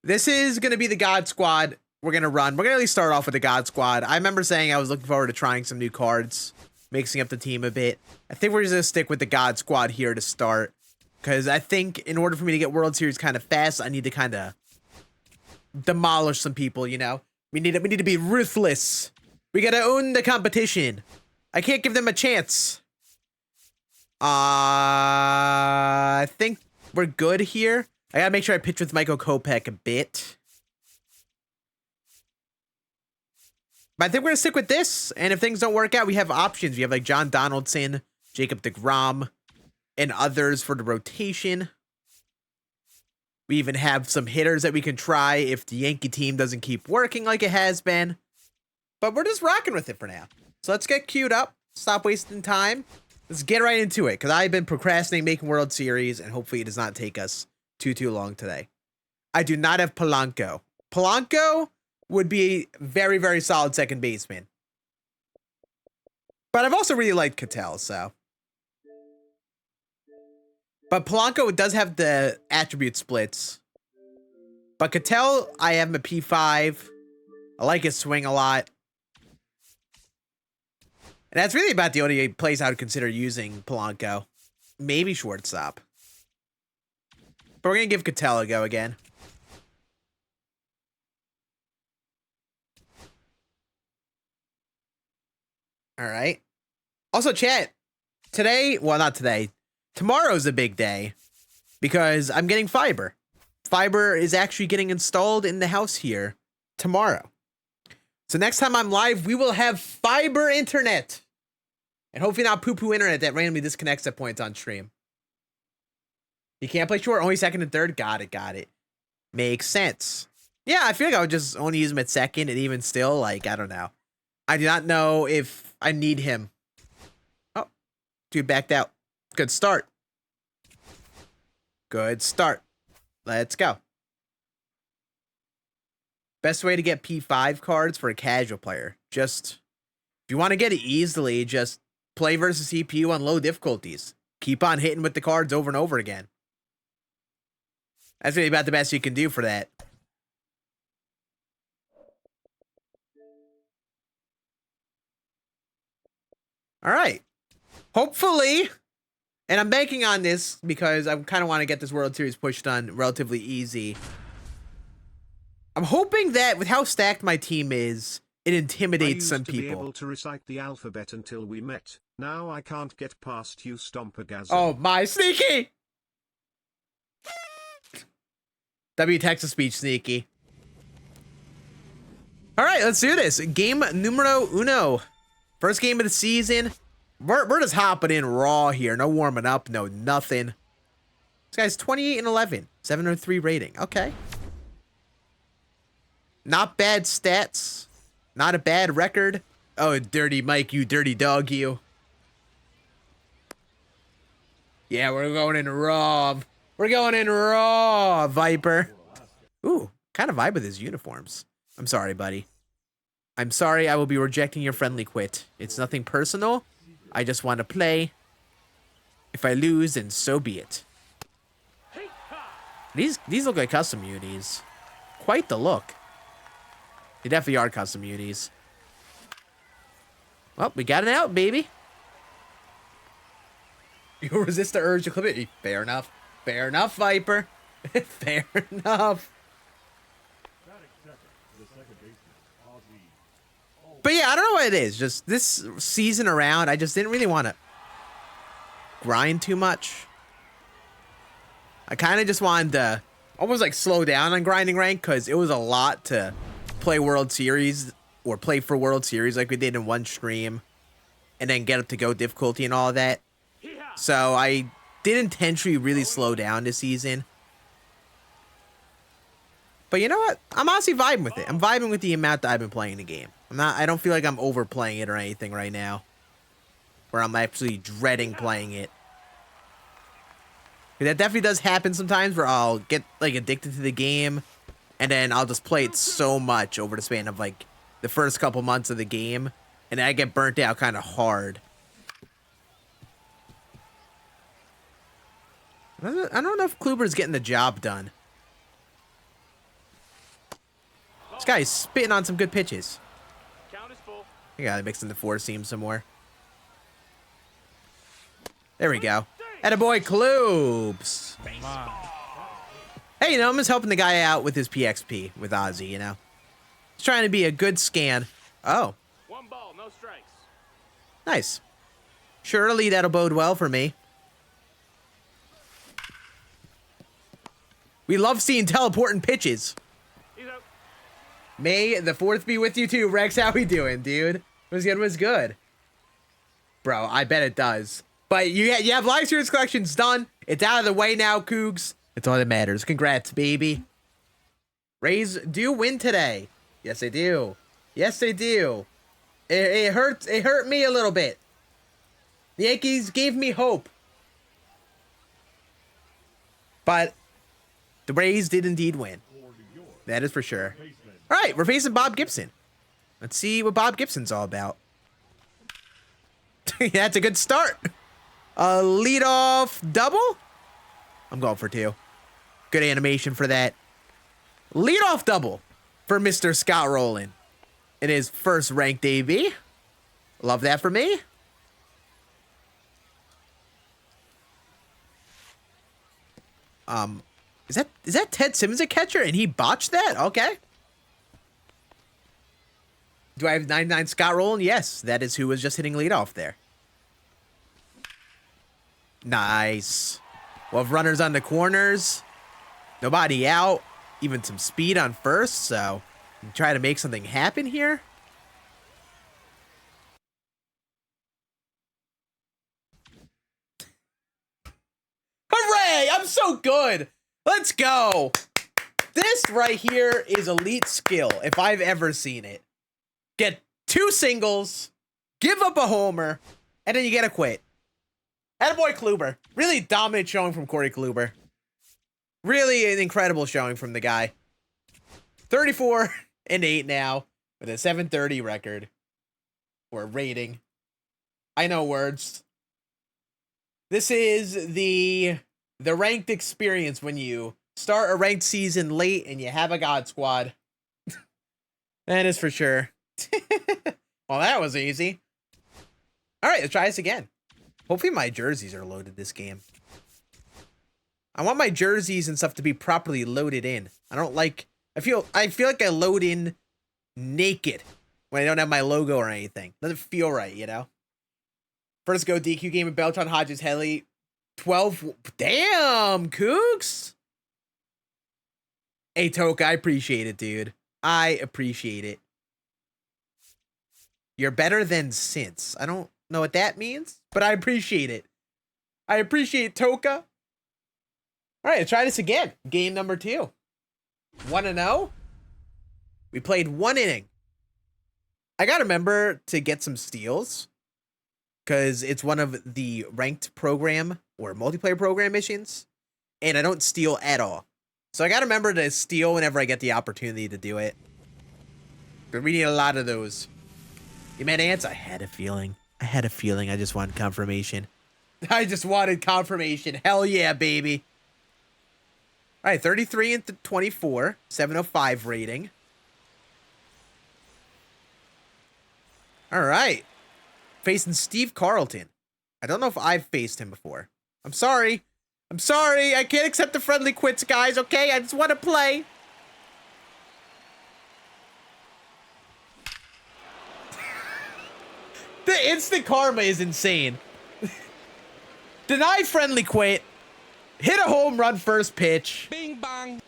This is going to be the God Squad we're going to run. We're going to at least start off with the God Squad. I remember saying I was looking forward to trying some new cards, mixing up the team a bit. I think we're just going to stick with the God Squad here to start. Because I think in order for me to get World Series kind of fast, I need to kind of demolish some people, you know? We need to be ruthless. We got to own the competition. I can't give them a chance. I think we're good here. I gotta make sure I pitch with Michael Kopech a bit. But I think we're gonna stick with this. And if things don't work out, we have options. We have like John Donaldson, Jacob deGrom, and others for the rotation. We even have some hitters that we can try if the Yankee team doesn't keep working like it has been. But we're just rocking with it for now. So let's get queued up. Stop wasting time. Let's get right into it. Because I've been procrastinating making World Series. And hopefully it does not take us too long today. I do not have Polanco. Polanco would be a very, very solid second baseman. But I've also really liked Ketel, so. But Polanco does have the attribute splits. But Ketel, I have him at P5. I like his swing a lot. And that's really about the only place I would consider using Polanco. Maybe shortstop. But we're going to give Ketel a go again. All right. Also, chat. Today, well, not today. Tomorrow's a big day. Because I'm getting fiber. Fiber is actually getting installed in the house here tomorrow. So next time I'm live, we will have fiber internet. And hopefully not poo-poo internet that randomly disconnects at points on stream. You can't play short, only second and third. Got it. Makes sense. Yeah, I feel like I would just only use him at second, and even still, like, I don't know. I do not know if I need him. Oh, dude backed out. Good start. Let's go. Best way to get P5 cards for a casual player. Just, if you want to get it easily, just play versus CPU on low difficulties. Keep on hitting with the cards over and over again. That's really about the best you can do for that. All right. Hopefully, and I'm banking on this because I kind of want to get this World Series pushed on relatively easy. I'm hoping that with how stacked my team is, it intimidates some people. I used to be able to recite the alphabet until we met. Now I can't get past you, Stompergasm. Oh my, Sneaky! W text speech, Sneaky. All right, let's do this. Game numero uno. First game of the season. We're just hopping in raw here. No warming up, no nothing. This guy's 28 and 11. 703 rating. Okay. Not bad stats. Not a bad record. Oh, dirty Mike, you dirty dog, you. Yeah, we're going in raw. We're going in raw, Viper. Ooh, kind of vibe with his uniforms. I'm sorry, buddy. I'm sorry, I will be rejecting your friendly quit. It's nothing personal. I just want to play. If I lose, then so be it. These look like custom unis. Quite the look. They definitely are custom unis. Well, we got it out, baby. You resist the urge to clip it. Fair enough. Fair enough, Viper. Fair enough. But yeah, I don't know what it is. Just this season around, I just didn't really want to grind too much. I kind of just wanted to almost like slow down on grinding rank because it was a lot to play World Series or play for World Series like we did in one stream and then get up to go difficulty and all of that. So I did intentionally really slow down this season. But you know what? I'm honestly vibing with it. I'm vibing with the amount that I've been playing the game. I don't feel like I'm overplaying it or anything right now. Where I'm actually dreading playing it. That definitely does happen sometimes where I'll get like addicted to the game and then I'll just play it so much over the span of like the first couple months of the game and I get burnt out kind of hard. I don't know if Kluber's getting the job done. guy's spitting on some good pitches. Count is full. I gotta mix in the four seam some more. There we go. Attaboy Kloobs. Come on. Hey, you know, I'm just helping the guy out with his PXP with Ozzy, you know. He's trying to be a good scan. Oh, One ball, no strikes. nice. Surely that'll bode well for me. We love seeing teleporting pitches. He's out. May the 4th be with you too, Rex. How we doing, dude? Was good. Bro, I bet it does. But you have live series collections done. It's out of the way now, Cougs. It's all that matters. Congrats, baby. Rays do win today. Yes, they do. Yes, they do. It hurts. It hurt me a little bit. The Yankees gave me hope. But the Rays did indeed win. That is for sure. All right, we're facing Bob Gibson. Let's see what Bob Gibson's all about. That's a good start. A leadoff double? I'm going for 2. Good animation for that. Leadoff double for Mr. Scott Rowland in his first ranked AB. Love that for me. Is that Ted Simmons a catcher and he botched that? Okay. Do I have 99 Scott Rowland? Yes, that is who was just hitting leadoff there. Nice. We'll have runners on the corners. Nobody out. Even some speed on first, so try to make something happen here. Hooray! I'm so good. Let's go. This right here is elite skill, if I've ever seen it. Get 2 singles, give up a homer, and then you get a quit. Attaboy Kluber. Really dominant showing from Corey Kluber. Really an incredible showing from the guy. 34-8 now with a 730 record. Or rating. I know words. This is the ranked experience when you start a ranked season late and you have a God Squad. That is for sure. Well, that was easy. All right, let's try this again. Hopefully my jerseys are loaded this game. I want my jerseys and stuff to be properly loaded in. I feel like I load in naked when I don't have my logo or anything. Doesn't feel right, you know? First go DQ game of Beltran, Hodges, Headley. 12. Damn, Cougs. Hey, Toka, I appreciate it, dude. I appreciate it. You're better than since. I don't know what that means, but I appreciate it. I appreciate Toka. All right, let's try this again. Game number 2. 1-0. We played 1 inning. I got to remember to get some steals because it's one of the ranked program or multiplayer program missions, and I don't steal at all. So I got to remember to steal whenever I get the opportunity to do it. But we need a lot of those. You made ants? I had a feeling. I just wanted confirmation. I just wanted confirmation. Hell yeah, baby. All right, 33-24, 705 rating. All right. Facing Steve Carlton. I don't know if I've faced him before. I'm sorry. I can't accept the friendly quits, guys, okay? I just want to play. The instant karma is insane. Deny friendly quit. Hit a home run first pitch. Bing bong.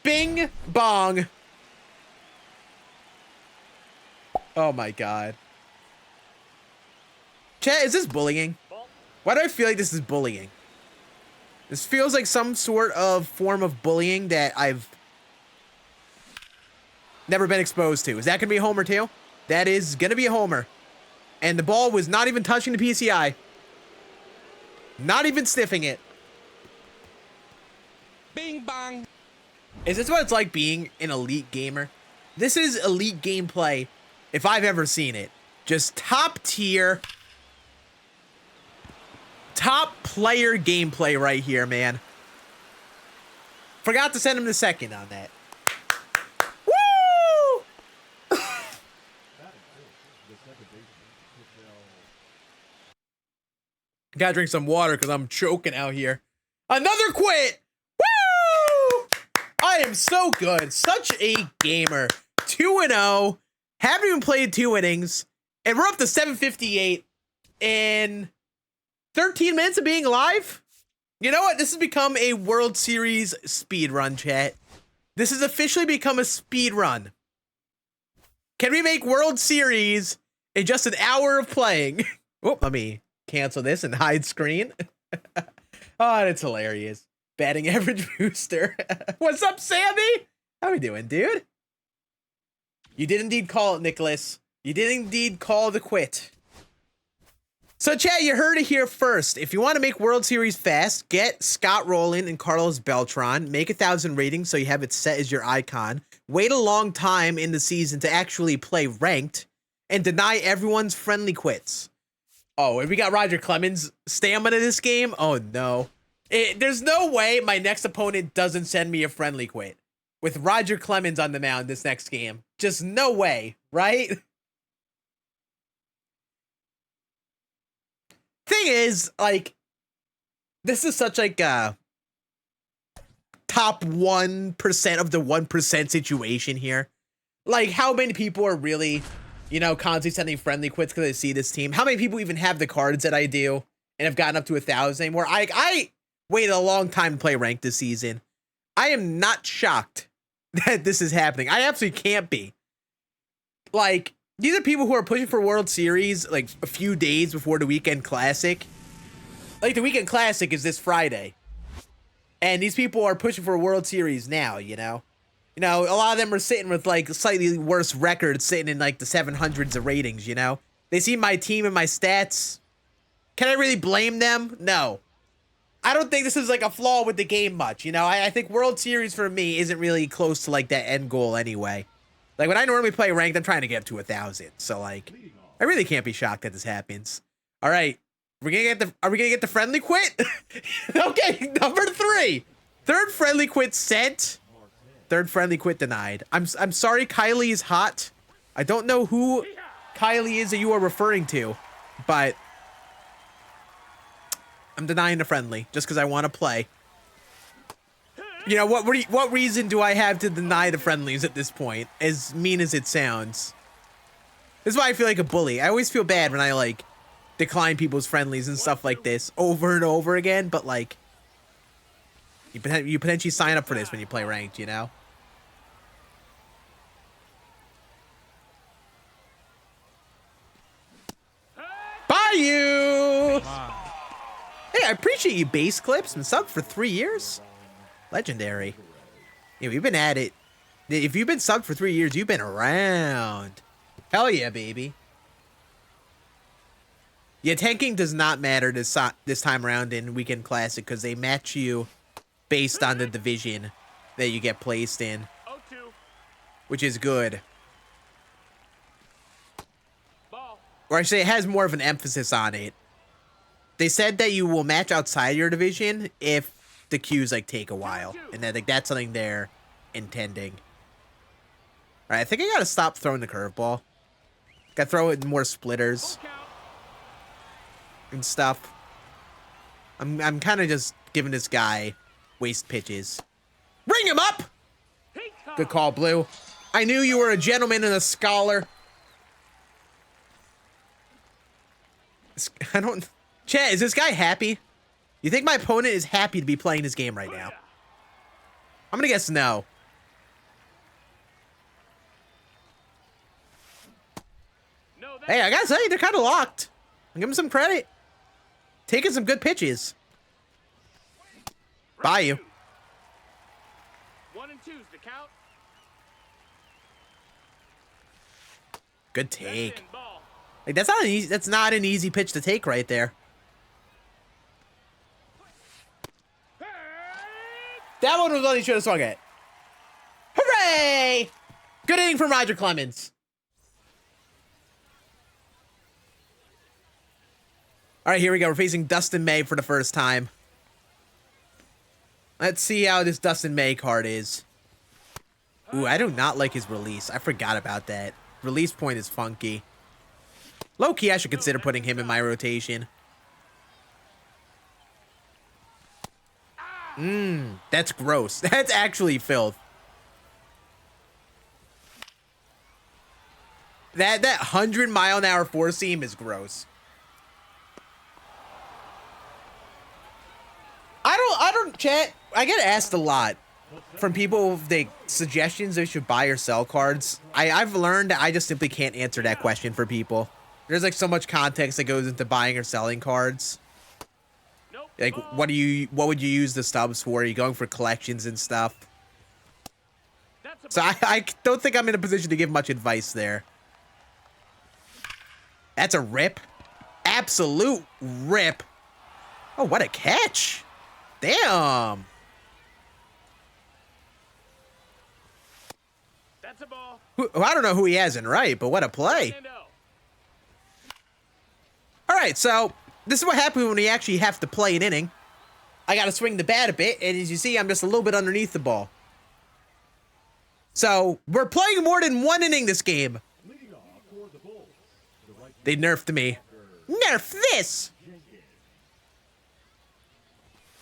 Bing bong. Oh my god. Chat, is this bullying? Why do I feel like this is bullying? This feels like some sort of form of bullying that I've never been exposed to. Is that gonna be a homer too? That is gonna be a homer. And the ball was not even touching the PCI. Not even sniffing it. Bing bong. Is this what it's like being an elite gamer? This is elite gameplay if I've ever seen it. Just top tier, top player gameplay right here, man. Forgot to send him the second on that. Gotta drink some water because I'm choking out here. Another quit! Woo! I am so good. Such a gamer. 2-0. Haven't even played 2 innings. And we're up to 758 in 13 minutes of being live. You know what? This has become a World Series speed run, chat. This has officially become a speed run. Can we make World Series in just an hour of playing? Oh, let me cancel this and hide screen. Oh, that's hilarious. Batting average booster. What's up, Sammy? How we doing, dude? You did indeed call it, Nicholas. You did indeed call the quit. So, chat, you heard it here first. If you want to make World Series fast, get Scott Rowland and Carlos Beltran. Make 1,000 ratings so you have it set as your icon. Wait a long time in the season to actually play ranked. And deny everyone's friendly quits. Oh, and we got Roger Clemens stamina this game? Oh, no. There's no way my next opponent doesn't send me a friendly quit. With Roger Clemens on the mound this next game. Just no way, right? Thing is, like, this is such like a top 1% of the 1% situation here. Like, how many people are really, you know, constantly sending friendly quits because they see this team? How many people even have the cards that I do and have gotten up to 1,000? Where I waited a long time to play ranked this season. I am not shocked that this is happening. I absolutely can't be. Like, these are people who are pushing for World Series like a few days before the Weekend Classic. Like, the Weekend Classic is this Friday. And these people are pushing for a World Series now, you know? You know, a lot of them are sitting with like slightly worse records, sitting in like the 700s of ratings, you know? They see my team and my stats. Can I really blame them? No. I don't think this is like a flaw with the game much, you know? I think World Series for me isn't really close to like that end goal anyway. Like, when I normally play ranked, I'm trying to get up to 1,000. So, like, I really can't be shocked that this happens. All right. Are we gonna get the friendly quit? Okay, number 3. Third friendly quit sent. Third friendly quit denied. I'm sorry, Kylie is hot. I don't know who Kylie is that you are referring to, but I'm denying the friendly just because I want to play. You know, what reason do I have to deny the friendlies at this point? As mean as it sounds. This is why I feel like a bully. I always feel bad when I, like, decline people's friendlies and stuff like this over and over again, but, like, you potentially sign up for this when you play ranked, you know? Bye, you! Hey, I appreciate you, Base Clips, and subbed for 3 years. Legendary. Yeah, we've been at it. If you've been subbed for 3 years, you've been around. Hell yeah, baby. Yeah, tanking does not matter this time around in Weekend Classic because they match you based on the division that you get placed in, 0-2. which is good. Ball. Or actually, it has more of an emphasis on it. They said that you will match outside your division if the queues like take a while, and then like that's something they're intending. All right, I think I gotta stop throwing the curveball. Gotta throw it in more splitters Full count. and stuff. I'm kind of just giving this guy waste pitches. Ring him up. He comes. Good call, Blue. I knew you were a gentleman and a scholar. I don't. Chat, is this guy happy? You think my opponent is happy to be playing this game right now? I'm gonna guess no. No, that's Hey, I gotta say, they're kind of locked. I'll give him some credit. Taking some good pitches. Bye, you. 1 and 2's the count. Good That's take. in, ball. Like that's not an easy pitch to take right there. That one was one he should have swung at. Hooray! Good inning from Roger Clemens. All right, here we go. We're facing Dustin May for the first time. Let's see how this Dustin May card is. Ooh, I do not like his release. I forgot about that. Release point is funky. Low-key, I should consider putting him in my rotation. That's gross. That's actually filth. That 100-mile-an-hour four seam is gross. I don't chat. I get asked a lot from people if they suggestions they should buy or sell cards. I've learned that I just simply can't answer that question for people. There's like so much context that goes into buying or selling cards. Nope. Like Ball. what would you use the stubs for? Are you going for collections and stuff? That's a So ball. I don't think I'm in a position to give much advice there. That's a rip. Absolute rip. Oh, what a catch. Damn. That's a ball. I don't know who he has in right, but what a play. And oh. All right, so this is what happens when you actually have to play an inning. I got to swing the bat a bit, and as you see, I'm just a little bit underneath the ball. So we're playing more than one inning this game. They nerfed me. Nerf this!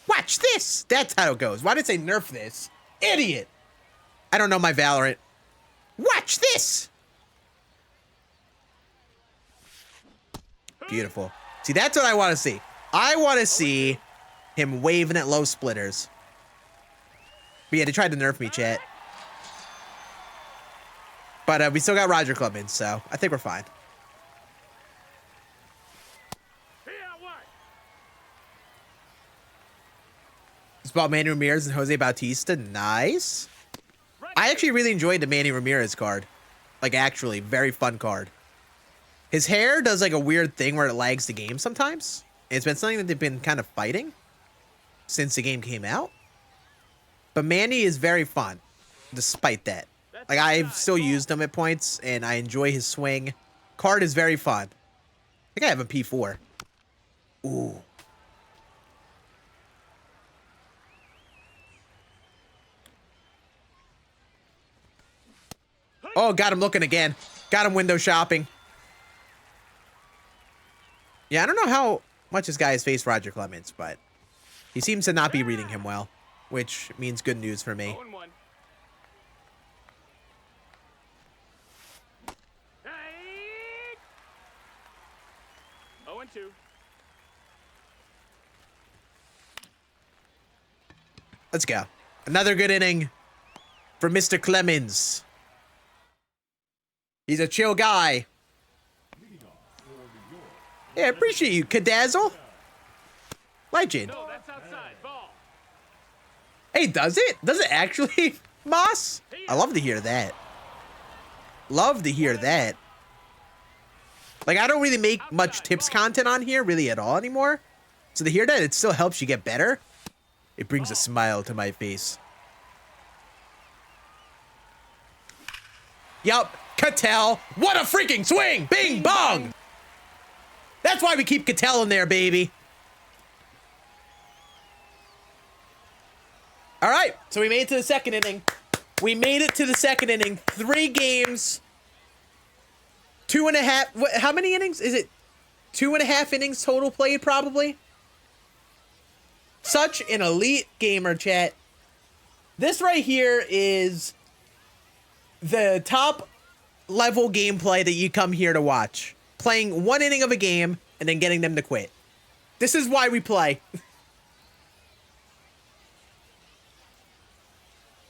Watch this! That's how it goes. Why did it say nerf this? Idiot! I don't know my Valorant. Watch this! Beautiful. See, that's what I want to see. I want to see him waving at low splitters. But yeah, they tried to nerf me, chat. But we still got Roger Clemens, so I think we're fine. Here, what? It's about Manny Ramirez and Jose Bautista. Nice. Right. I actually really enjoyed the Manny Ramirez card. Like, actually, very fun card. His hair does, like, a weird thing where it lags the game sometimes. It's been something that they've been kind of fighting since the game came out. But Manny is very fun, despite that. Like, I've still used him at points, and I enjoy his swing. Card is very fun. I think I have a P4. Ooh. Oh, got him looking again. Got him window shopping. Yeah, I don't know how much this guy has faced Roger Clemens, but he seems to not be reading him well, which means good news for me. 0-1. Hey! 0-2. Let's go. Another good inning for Mr. Clemens. He's a chill guy. Yeah, appreciate you, Cadazzle. Legend. No, that's outside. Ball. Hey, does it? Does it actually, Moss? I love to hear that. Love to hear that. Like, I don't really make much tips content on here, really at all anymore. So to hear that it still helps you get better, it brings a smile to my face. Yup, Cattell. What a freaking swing! Bing bong! That's why we keep Cattell in there, baby. All right, so we made it to the second inning. We made it to the second inning. 3 games. 2.5. How many innings? Is it 2.5 innings total played, probably? Such an elite gamer, chat. This right here is the top level gameplay that you come here to watch. Playing 1 inning of a game and then getting them to quit. This is why we play.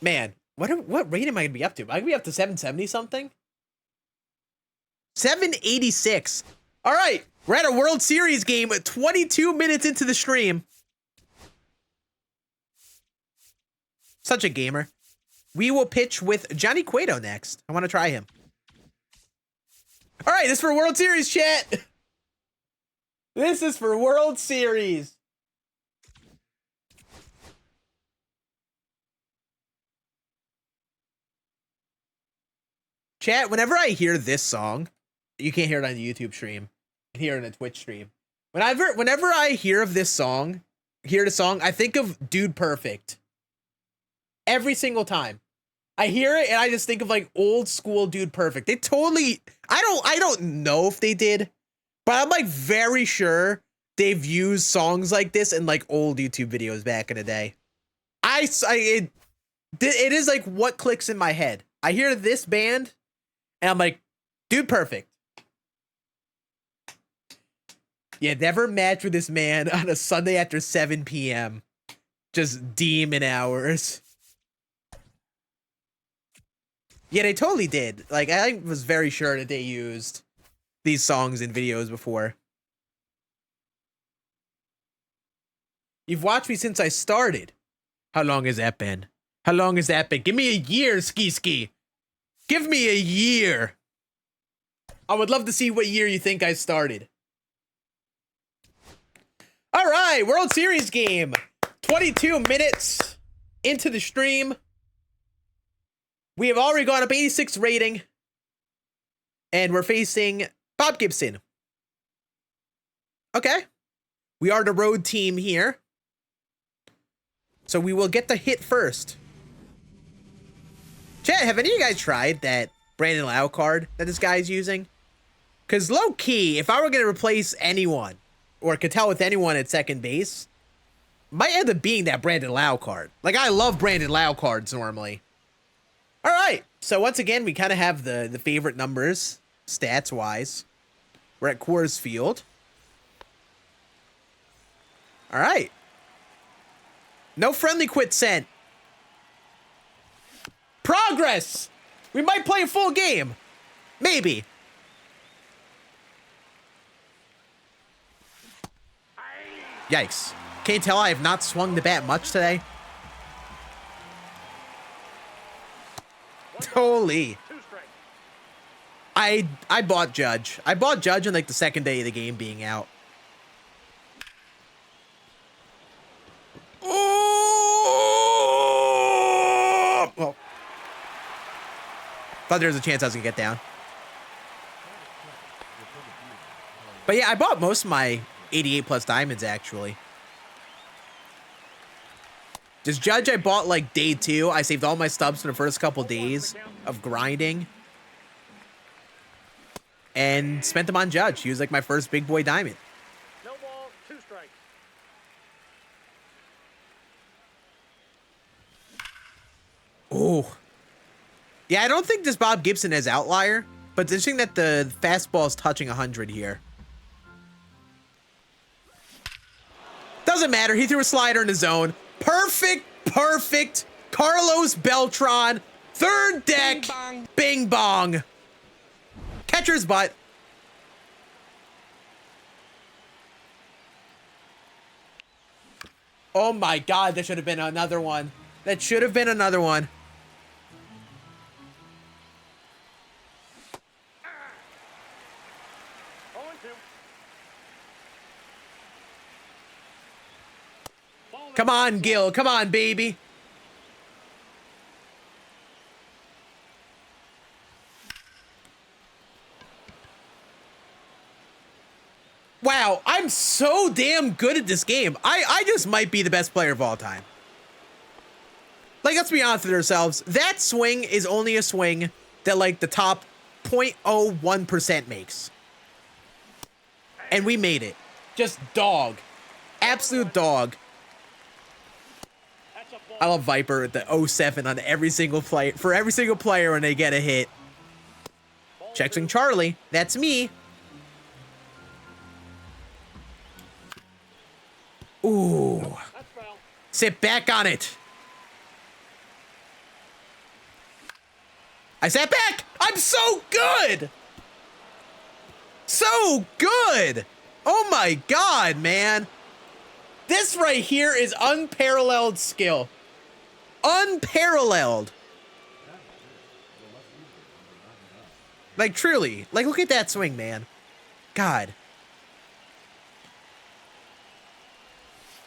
Man, what rate am I gonna be up to? Am I gonna be up to 770 something? 786. All right, we're at a World Series game at 22 minutes into the stream. Such a gamer. We will pitch with Johnny Cueto next. I want to try him. All right, this is for World Series, chat. This is for World Series. Chat, whenever I hear this song, you can't hear it on the YouTube stream. You can hear it on the Twitch stream. Whenever I hear of this song, I think of Dude Perfect. Every single time. I hear it and I just think of like old school Dude Perfect. They totally, I don't know if they did, but I'm like very sure they've used songs like this in like old YouTube videos back in the day. it is like what clicks in my head. I hear this band, and I'm like, dude, perfect. You never match with this man on a Sunday after 7 p.m. Just demon hours. Yeah, they totally did. Like, I was very sure that they used these songs in videos before. You've watched me since I started. How long has that been? How long has that been? Give me a year, Ski Ski. Give me a year. I would love to see what year you think I started. All right, World Series game. 22 minutes into the stream. We have already gone up 86 rating. And we're facing Bob Gibson. Okay. We are the road team here. So we will get the hit first. Chat, have any of you guys tried that Brandon Lau card that this guy's using? Because low key, if I were going to replace anyone, or could tell with anyone at second base, might end up being that Brandon Lau card. Like, I love Brandon Lau cards normally. All right. So once again, we kind of have the favorite numbers, stats-wise. We're at Coors Field. All right. No friendly quit sent. Progress! We might play a full game. Maybe. Yikes. Can't you tell I have not swung the bat much today? Holy. I bought Judge. I bought Judge on like the second day of the game being out. Oh! Well, thought there was a chance I was gonna get down. But yeah, I bought most of my 88 plus diamonds actually. Just Judge, I bought like day 2. I saved all my stubs for the first couple days of grinding. And spent them on Judge. He was like my first big boy diamond. No ball, 2 strikes. Oh. Yeah, I don't think this Bob Gibson is outlier, but it's interesting that the fastball is touching 100 here. Doesn't matter. He threw a slider in the zone. Perfect, perfect. Carlos Beltran. Third deck. Bing bong. Bing bong. Catcher's butt. Oh my God, that should have been another one. That should have been another one. Come on, Gil. Come on, baby. Wow, I'm so damn good at this game. I just might be the best player of all time. Like, let's be honest with ourselves. That swing is only a swing that, like, the top 0.01% makes. And we made it. Just dog. Absolute dog. I love Viper at the 07 on every single play for every single player when they get a hit. Check swing Charlie. That's me. Ooh. Sit back on it. I sat back. I'm so good. So good. Oh my God, man. This right here is unparalleled skill. Unparalleled. Like, truly. Like, look at that swing, man. God.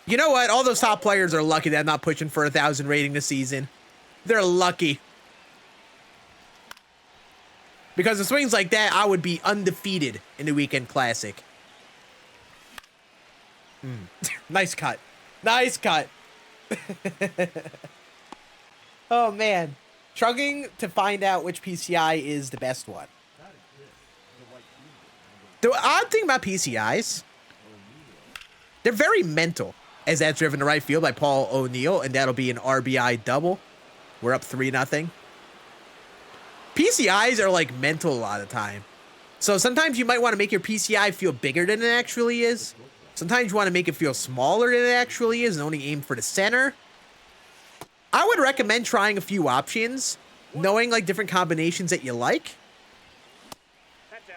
You know what? All those top players are lucky that I'm not pushing for 1,000 rating this season. They're lucky. Because of swings like that, I would be undefeated in the Weekend Classic. Nice cut. Nice cut. Oh, man. Struggling to find out which PCI is the best one. The odd thing about PCIs, they're very mental. as that's driven to right field by Paul O'Neill, and that'll be an RBI double. We're up 3-0. PCIs are like mental a lot of the time. So sometimes you might want to make your PCI feel bigger than it actually is. Sometimes you want to make it feel smaller than it actually is and only aim for the center. I would recommend trying a few options, knowing like different combinations that you like,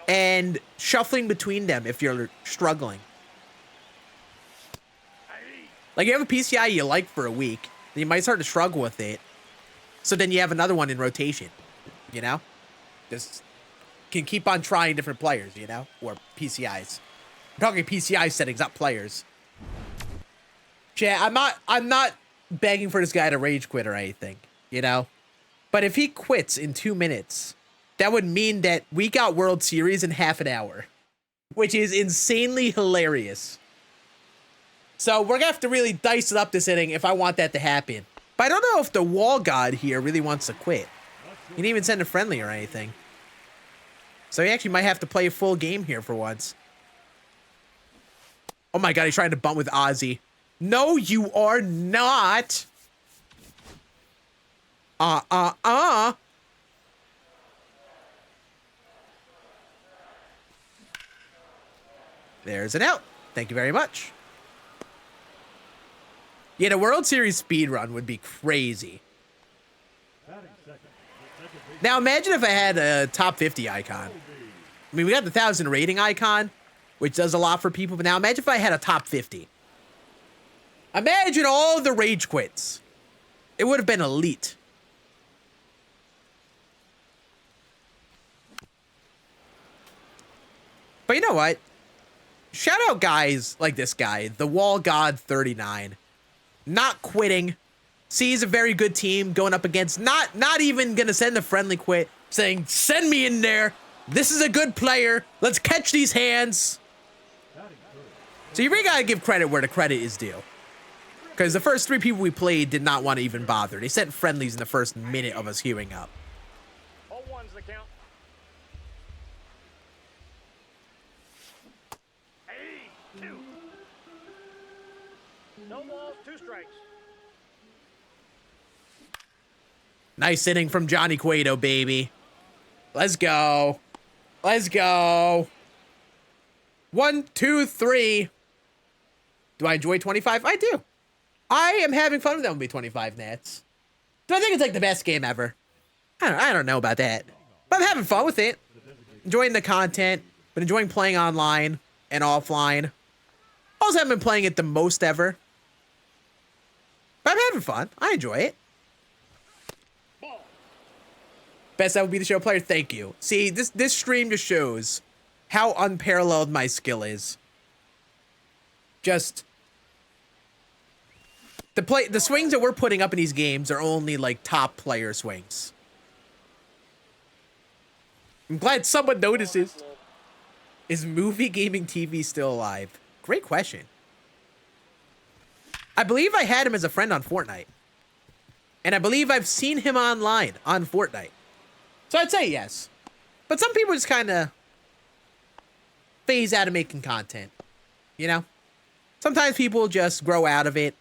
and shuffling between them if you're struggling. Like you have a PCI you like for a week, then you might start to struggle with it. So then you have another one in rotation, you know? Just can keep on trying different players, you know? Or PCIs. I'm talking PCI settings, not players. Chat, I'm not begging for this guy to rage quit or anything, you know? But if he quits in 2 minutes, that would mean that we got World Series in half an hour, which is insanely hilarious. So we're gonna have to really dice it up this inning if I want that to happen. But I don't know if the wall god here really wants to quit. He didn't even send a friendly or anything. So he actually might have to play a full game here for once. Oh my god, he's trying to bunt with Ozzy. No, you are not. There's an out. Thank you very much. Yeah, the World Series speed run would be crazy. Now imagine if I had a top 50 icon. I mean, we got the 1,000 rating icon, which does a lot for people. But now imagine if I had a top 50. Imagine all the rage quits. It would have been elite. But you know what? Shout out guys like this guy, the Wall God 39. Not quitting. Sees a very good team going up against, not even gonna send a friendly quit, saying, send me in there. This is a good player. Let's catch these hands. So you really gotta give credit where the credit is due. Because the first 3 people we played did not want to even bother. They sent friendlies in the first minute of us queuing up. 0-1's the count. Hey, 2. No balls, 2 strikes. Nice inning from Johnny Cueto, baby. Let's go. Let's go. 1, 2, 3. Do I enjoy 25? I do. I am having fun with MLB 25 Nats. Do I think it's like the best game ever? I don't know about that. But I'm having fun with it. Enjoying the content, but enjoying playing online and offline. Also haven't been playing it the most ever. But I'm having fun. I enjoy it. Best that would be the show player. Thank you. See, this stream just shows how unparalleled my skill is. Just the swings that we're putting up in these games are only like top player swings. I'm glad someone notices. Is movie gaming TV still alive? Great question. I believe I had him as a friend on Fortnite. And I believe I've seen him online on Fortnite. So I'd say yes. But some people just kind of phase out of making content. You know? Sometimes people just grow out of it.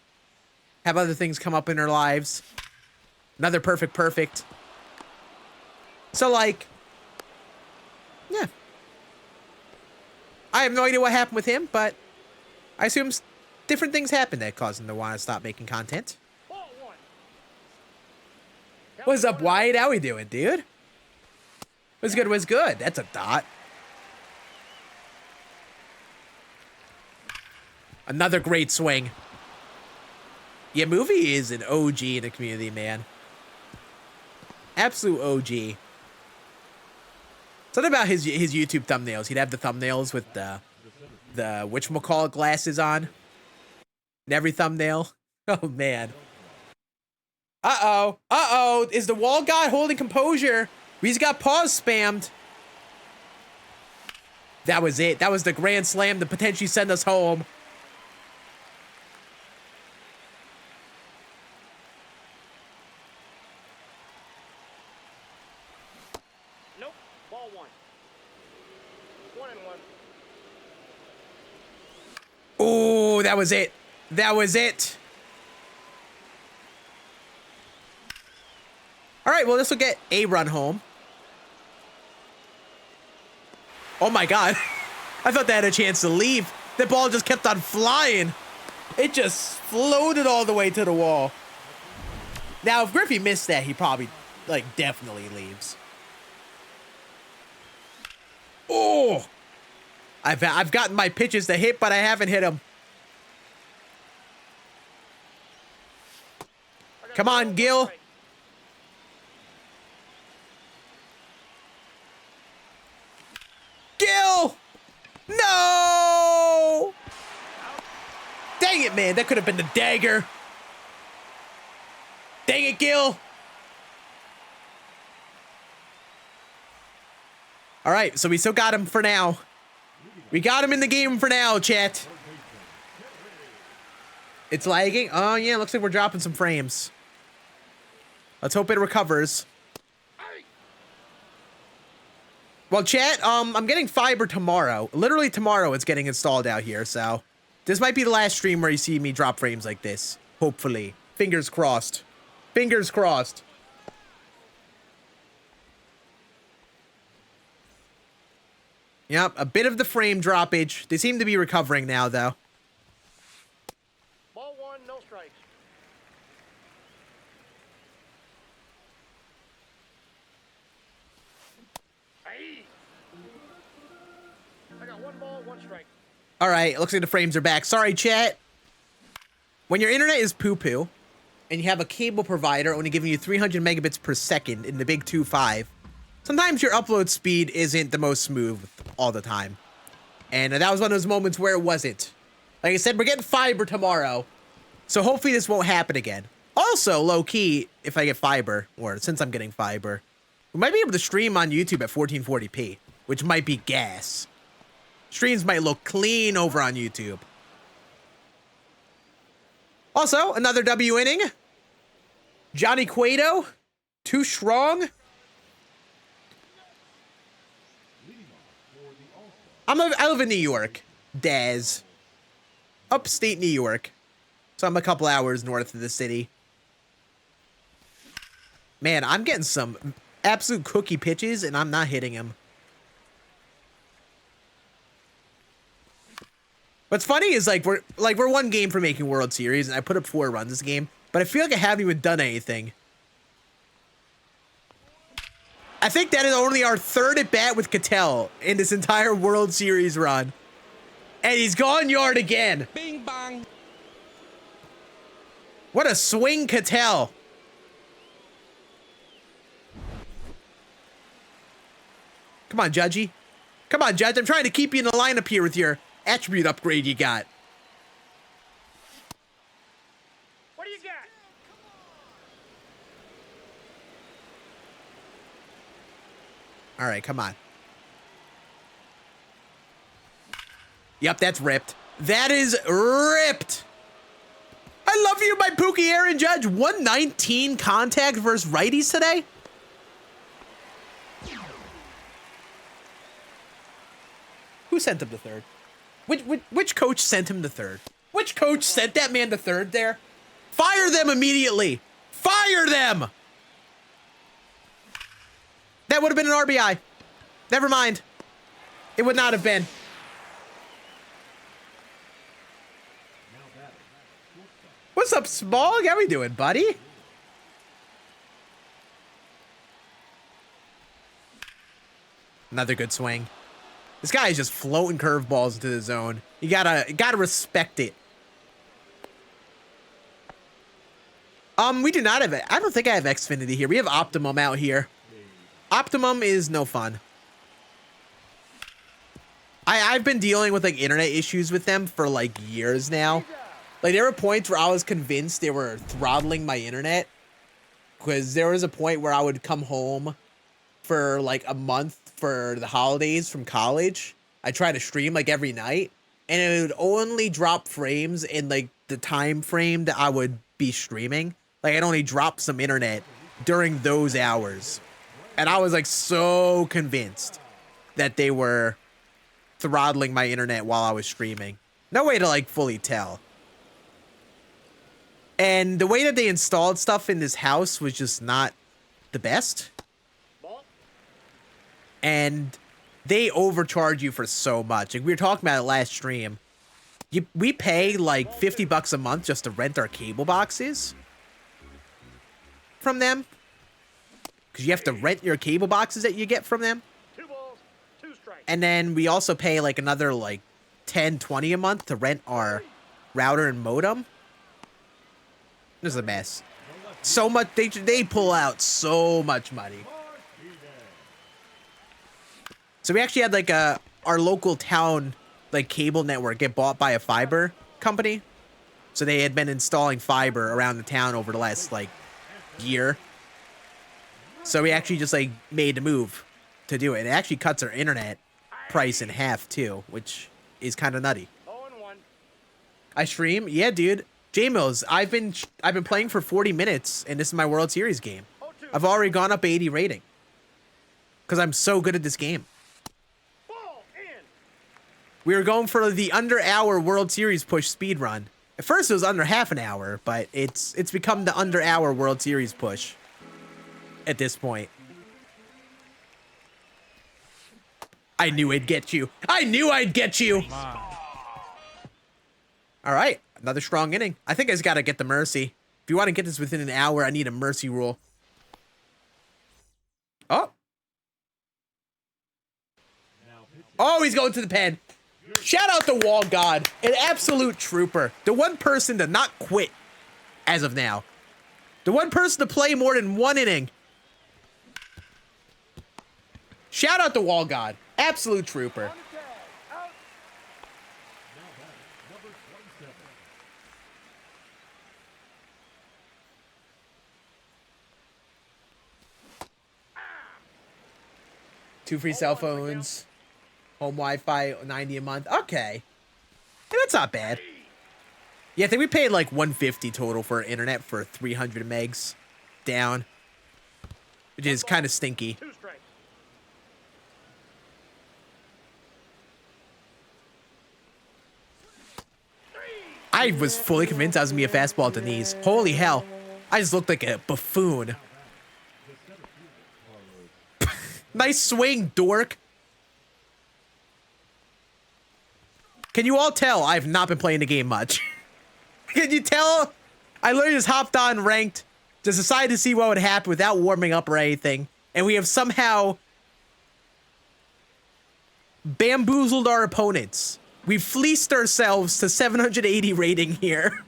Have other things come up in their lives. Another perfect. So like, yeah. I have no idea what happened with him, but I assume different things happened that caused him to want to stop making content. Ball 1. What's up, Wyatt? How we doing, dude? What's good, what's good? That's a dot. Another great swing. Yeah, Movie is an OG in the community, man. Absolute OG. Something about his YouTube thumbnails. He'd have the thumbnails with the whatchamacallit glasses on. In every thumbnail. Oh, man. Uh-oh. Uh-oh. Is the wall guy holding composure? He's got paws spammed. That was it. That was the grand slam to potentially send us home. Nope. Ball 1. 1-1. Oh, that was it. That was it. All right, well, this will get a run home. Oh my God. I thought they had a chance to leave. The ball just kept on flying. It just floated all the way to the wall. Now, if Griffey missed that, he probably, like, definitely leaves. Oh! I've gotten my pitches to hit, but I haven't hit them. Come on, Gil. Gil! No! Dang it, man. That could have been the dagger. Dang it, Gil. All right, so we still got him for now. We got him in the game for now, chat. It's lagging. Oh, yeah, looks like we're dropping some frames. Let's hope it recovers. Well, chat, I'm getting fiber tomorrow. Literally tomorrow it's getting installed out here, so this might be the last stream where you see me drop frames like this. Hopefully. Fingers crossed. Fingers crossed. Yep, a bit of the frame droppage. They seem to be recovering now, though. Ball one, no strikes. Hey! I got 1 ball, 1 strike. All right, looks like the frames are back. Sorry, chat. When your internet is poo-poo, and you have a cable provider only giving you 300 megabits per second in the big 2.5, sometimes your upload speed isn't the most smooth all the time. And that was one of those moments where it wasn't. Like I said, we're getting fiber tomorrow, so hopefully this won't happen again. Also, low-key, if I get fiber, or since I'm getting fiber, we might be able to stream on YouTube at 1440p, which might be gas. Streams might look clean over on YouTube. Also, another W inning. Johnny Cueto, too strong. I live in New York, Daz. Upstate New York. So I'm a couple hours north of the city. Man, I'm getting some absolute cookie pitches, and I'm not hitting them. What's funny is we're one game from making World Series, and I put up 4 runs this game, but I feel like I haven't even done anything. I think that is only our 3rd at bat with Ketel in this entire World Series run, and he's gone yard again. Bing bang. What a swing, Ketel. Come on, Judgy. Come on, Judge. I'm trying to keep you in the lineup here with your attribute upgrade you got. What do you got? All right, come on. Yep, that's ripped. That is ripped. I love you, my Pookie Aaron Judge. 119 contact versus righties today. Who sent him to third? Which coach sent him to third? Which coach sent that man to third there? Fire them immediately. Fire them. That would have been an RBI. Never mind. It would not have been. What's up, Smog? How we doing, buddy? Another good swing. This guy is just floating curveballs into the zone. You gotta respect it. We do not have it. I don't think I have Xfinity here. We have Optimum out here. Optimum is no fun. I've been dealing with internet issues with them for years now. There were points where I was convinced they were throttling my internet, because there was a point where I would come home for a month for the holidays from college. I try to stream every night, and it would only drop frames in the time frame that I would be streaming. I'd only drop some internet during those hours. And I was so convinced that they were throttling my internet while I was streaming. No way to fully tell. And the way that they installed stuff in this house was just not the best. Ball. And they overcharge you for so much. Like we were talking about it last stream. We pay like $50 a month just to rent our cable boxes from them. Because you have to rent your cable boxes that you get from them. 2 balls, 2 strikes. And then we also pay like another like 10, 20 a month to rent our router and modem. This is a mess. So much, they pull out so much money. So we actually had like our local town like cable network get bought by a fiber company. So they had been installing fiber around the town over the last like year. So we actually just like made the move to do it. It actually cuts our internet price in half too, which is kind of nutty. 0-1. I stream? Yeah, dude. J-Mills, I've been playing for 40 minutes and this is my World Series game. 0-2. I've already gone up 80 rating. Cuz I'm so good at this game. Ball in. We were going for the under hour World Series push speed run. At first it was under half an hour, but it's become the under hour World Series push at this point. I knew I'd get you. I knew I'd get you. All right, another strong inning. I think I just got to get the mercy. If you want to get this within an hour, I need a mercy rule. Oh. Oh, he's going to the pen. Shout out to Wall God, an absolute trooper. The one person to not quit as of now. The one person to play more than one inning. Shout out to Wall God, absolute trooper. Out. Two free cell phones. Home Wi-Fi, 90 a month. Okay. Yeah, that's not bad. Yeah, I think we paid like 150 total for internet for 300 megs down. Which is kind of stinky. 2 strikes. I was fully convinced I was going to be a fastball at the knees. Holy hell. I just looked like a buffoon. Nice swing, dork. Can you all tell I've not been playing the game much? Can you tell? I literally just hopped on ranked, just decided to see what would happen without warming up or anything. And we have somehow bamboozled our opponents. We've fleeced ourselves to 780 rating here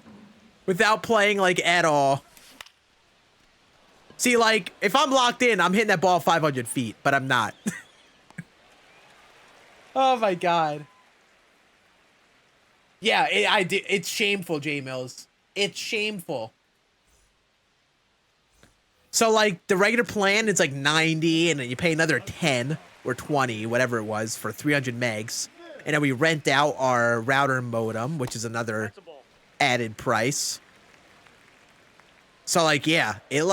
without playing like at all. See, like, if I'm locked in, I'm hitting that ball 500 feet, but I'm not. Oh my God. Yeah, it's shameful, J-Mills. It's shameful. So, like, the regular plan is like 90, and then you pay another 10 or 20, whatever it was, for 300 megs. And then we rent out our router and modem, which is another That's a ball. added price. So, like, yeah, it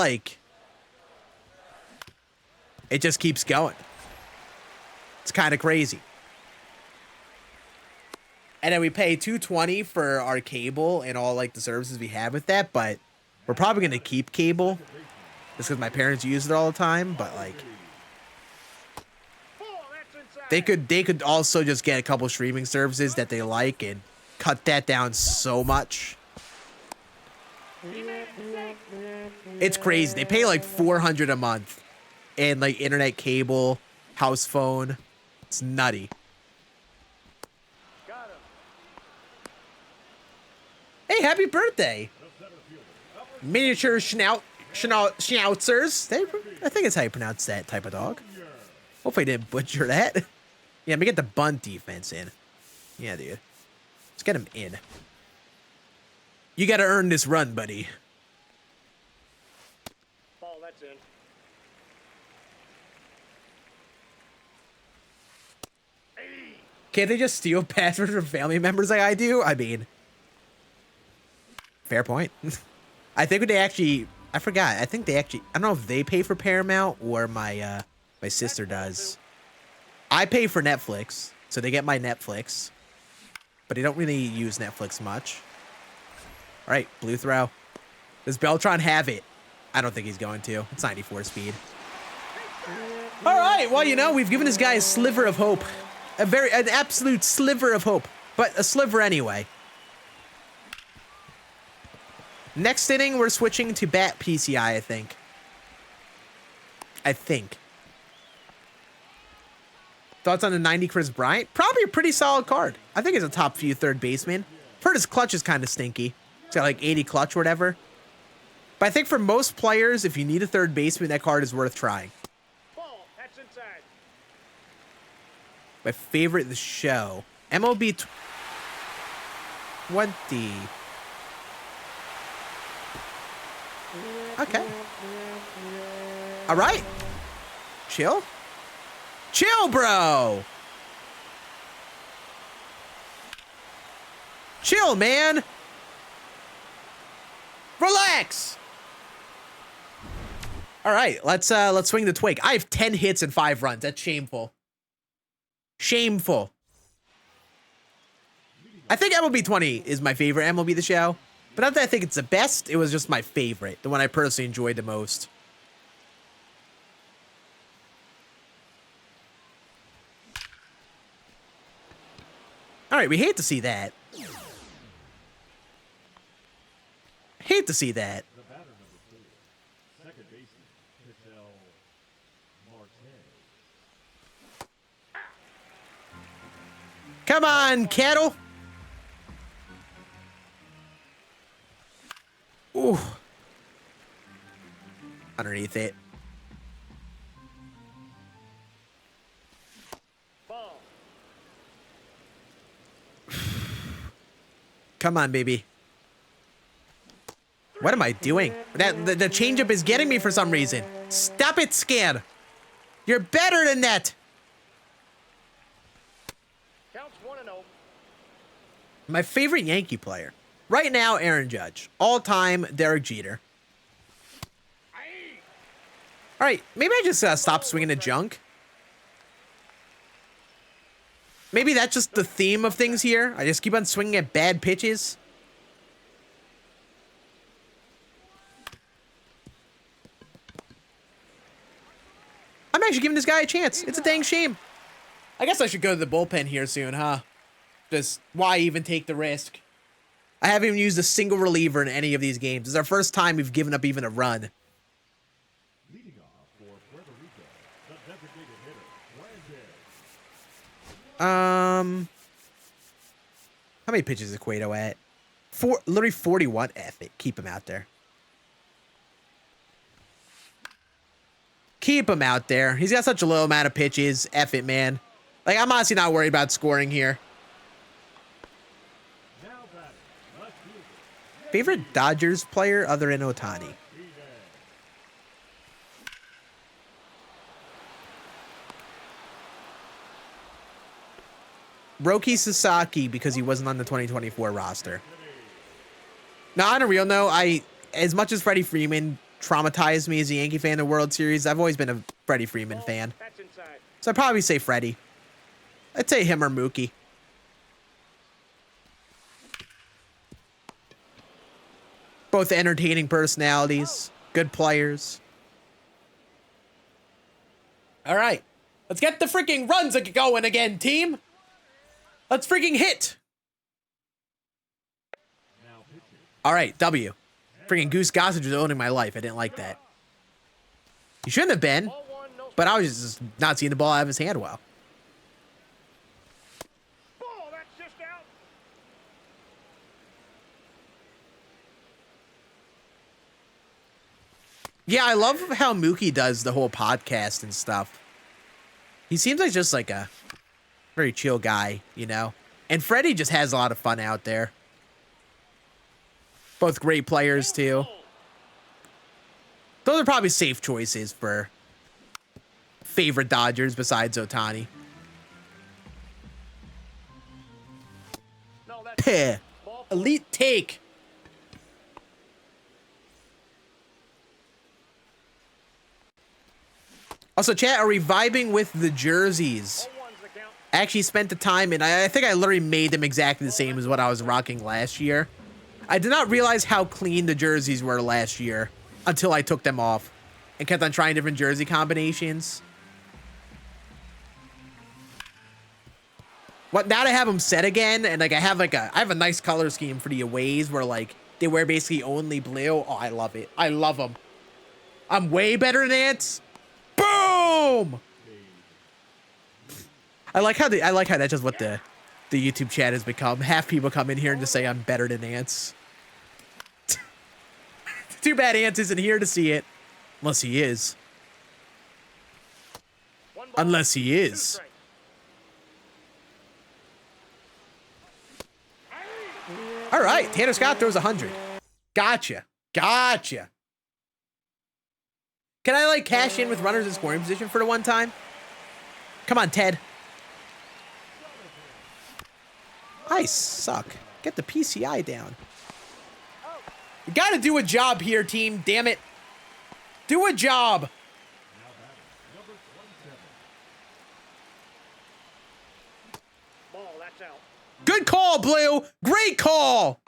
just keeps going. It's kind of crazy. And then we pay $220 for our cable and all like the services we have with that, but we're probably gonna keep cable just because my parents use it all the time. But like, Ball. That's inside. they could also just get a couple streaming services that they like and cut that down so much. It's crazy. They pay like $400 a month and like internet, cable, house phone. It's nutty. Got him. Hey, happy birthday! Miniature schnauzers. I think it's how you pronounce that type of dog. Hopefully I didn't butcher that. Yeah, let me get the bunt defense in. Yeah, dude. Let's get him in. You gotta earn this run, buddy. Ball. That's in. Can't they just steal passwords from family members like I do? I mean, fair point. I think they actually, I forgot. I think they actually, I don't know if they pay for Paramount or my my sister does. I pay for Netflix, so they get my Netflix, but they don't really use Netflix much. All right, blue throw. Does Beltron have it? I don't think he's going to. It's 94 speed. All right. Well, you know, we've given this guy a sliver of hope. An absolute sliver of hope. But a sliver anyway. Next inning, we're switching to Bat PCI, I think. Thoughts on the 90 Chris Bryant? Probably a pretty solid card. I think he's a top few third baseman. I've heard his clutch is kind of stinky. He's got like 80 clutch or whatever. But I think for most players, if you need a third baseman, that card is worth trying. Ball. That's inside. My favorite of the show. MLB 20. Okay. All right. Chill. Chill, bro. Chill, man. Relax. All right, let's swing the twig. I have 10 hits and 5 runs. That's shameful. Shameful. I think MLB 20 is my favorite MLB The Show. But not that I think it's the best. It was just my favorite. The one I personally enjoyed the most. All right, we hate to see that. Hate to see that. Come on, Kettle. Ooh. Underneath it. Ball. Come on, baby. What am I doing? The changeup is getting me for some reason. Stop it, Scan. You're better than that. Counts 1-0. My favorite Yankee player. Right now, Aaron Judge. All-time, Derek Jeter. All right, maybe I just stop swinging the junk. Maybe that's just the theme of things here. I just keep on swinging at bad pitches. I'm actually giving this guy a chance. It's a dang shame. I guess I should go to the bullpen here soon, huh? Just why even take the risk? I haven't even used a single reliever in any of these games. This is our first time we've given up even a run. How many pitches is Cueto at? Literally 41. F it. Keep him out there. Keep him out there. He's got such a low amount of pitches. F it, man. Like, I'm honestly not worried about scoring here. Favorite Dodgers player other than Ohtani? Roki Sasaki, because he wasn't on the 2024 roster. Now, on a real note, as much as Freddie Freeman traumatized me as a Yankee fan in the World Series, I've always been a Freddie Freeman fan. That's inside. So I'd probably say Freddie. I'd say him or Mookie. Both entertaining personalities, good players. All right, let's get the freaking runs going again, team. Let's freaking hit. All right, W. Freaking Goose Gossage was owning my life. I didn't like that. He shouldn't have been, Ball 1, no. but I was just not seeing the ball out of his hand well. Ball. That's just out. Yeah, I love how Mookie does the whole podcast and stuff. He seems like just like a very chill guy, you know? And Freddie just has a lot of fun out there. Both great players, too. Those are probably safe choices for favorite Dodgers besides Ohtani. No, that's Peh. ball. Elite take. Also, chat, are we vibing with the jerseys? Ball 1's the count. I actually spent the time, and I think I literally made them exactly the same as what I was rocking last year. I did not realize how clean the jerseys were last year until I took them off and kept on trying different jersey combinations. What, now to have them set again, and like I have a nice color scheme for the aways where like they wear basically only blue. Oh, I love it. I love them. I'm way better than Ants. Boom! I like how that's just what the YouTube chat has become. Half people come in here and just say I'm better than Ants. Too bad Ants isn't here to see it. Unless he is. Unless he is. All right, Tanner Scott throws 100. Gotcha. Gotcha. Can I like cash in with runners in scoring position for the one time? Come on, Ted. I suck. Get the PCI down. You gotta do a job here, team. Damn it. Do a job. Ball, that's out. Good call, Blue. Great call.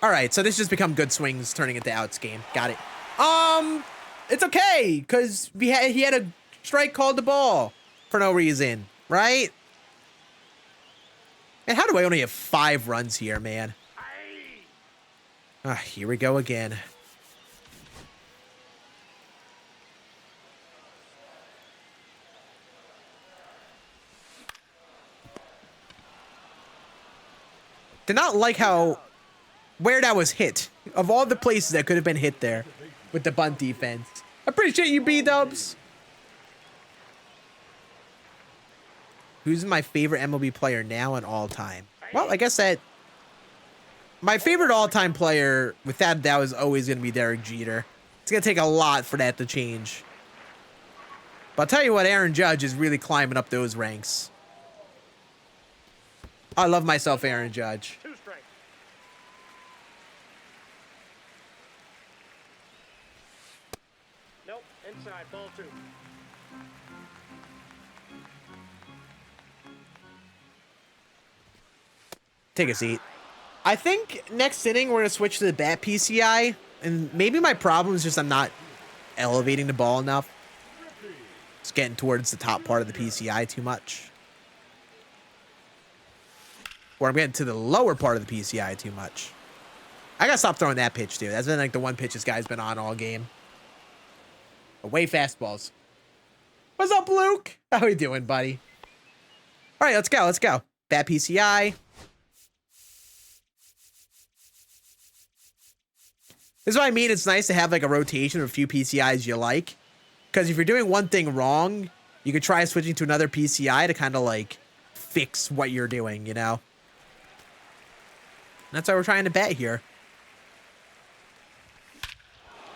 All right, so this just become good swings turning into outs game. Got it. It's okay, because he had a strike called the ball for no reason, right? And how do I only have 5 runs here, man? Ah, here we go again. Did not like how where that was hit. Of all the places that could have been hit there with the bunt defense. Appreciate you, B-dubs. Who's my favorite MLB player now and all time? Well, I guess that my favorite all-time player, without doubt, is always going to be Derek Jeter. It's going to take a lot for that to change. But I'll tell you what, Aaron Judge is really climbing up those ranks. I love myself, Aaron Judge. 2 strikes. Nope, inside, ball 2. Take a seat. I think next inning we're going to switch to the bat PCI. And maybe my problem is just I'm not elevating the ball enough. It's getting towards the top part of the PCI too much. Or I'm getting to the lower part of the PCI too much. I gotta stop throwing that pitch, dude. That's been like the one pitch this guy's been on all game. Away fastballs. What's up, Luke? How we doing, buddy? All right, let's go. Let's go. Bat PCI. This is what I mean. It's nice to have like a rotation of a few PCIs you like. Because if you're doing one thing wrong, you could try switching to another PCI to kind of like fix what you're doing, you know? That's why we're trying to bet here.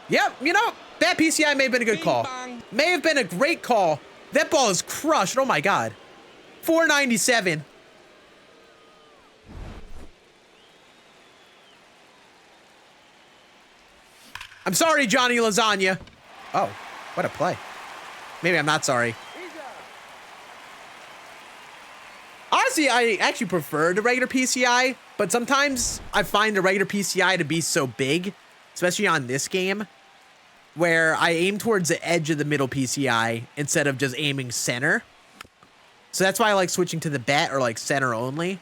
Yep, you know, that PCI may have been a good call. May have been a great call. That ball is crushed. Oh my God. 497. I'm sorry, Johnny Lasagna. Oh, what a play. Maybe I'm not sorry. Honestly, I actually prefer the regular PCI, but sometimes I find the regular PCI to be so big, especially on this game, where I aim towards the edge of the middle PCI instead of just aiming center. So that's why I like switching to the bat or like center only.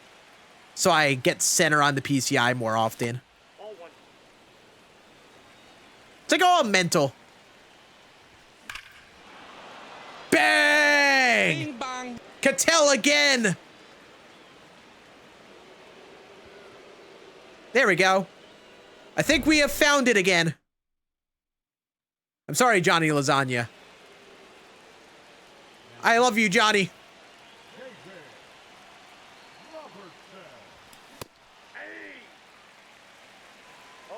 So I get center on the PCI more often. Ball 1. It's like all mental. Bang! Bing bong. Cattell again. There we go. I think we have found it again. I'm sorry, Johnny Lasagna. I love you, Johnny. Hey! 0-1.